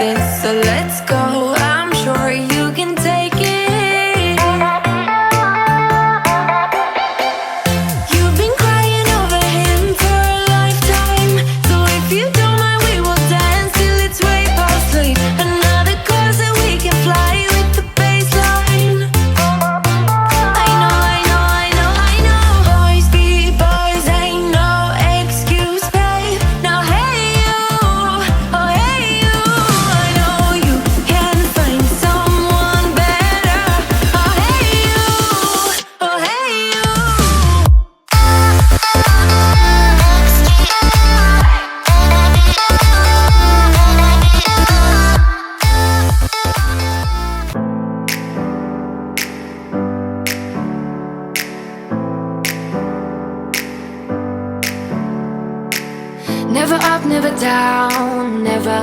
this, so let's go. I'm sure you can take it. You've been crying over him for a lifetime, so if you don't mind, we will dance till it's way past late. Another course that we can fly with the baseline. I know, I know, I know, I know. Boys be boys, ain't no excuse, babe. Now hey you, oh hey you, I know you can find someone better. Oh hey you, oh hey you. Never up, never down, never.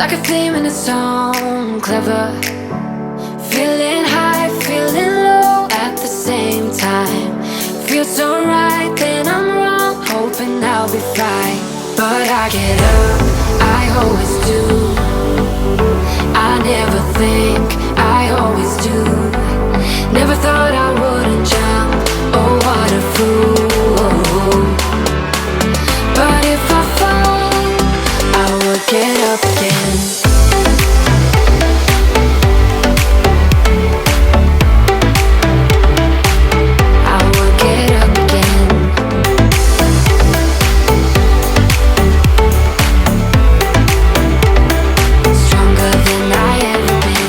Like a theme in a song, clever. Feeling high, feeling low at the same time. Feels so right, then I'm wrong, hoping I'll be fine. But I get up, I always do. I never think, I always do. Never thought I wouldn't jump, oh what a fool. But if I fall, I will get up again. I will get up again. Stronger than I ever been.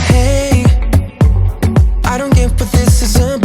Hey, I don't get what this is about.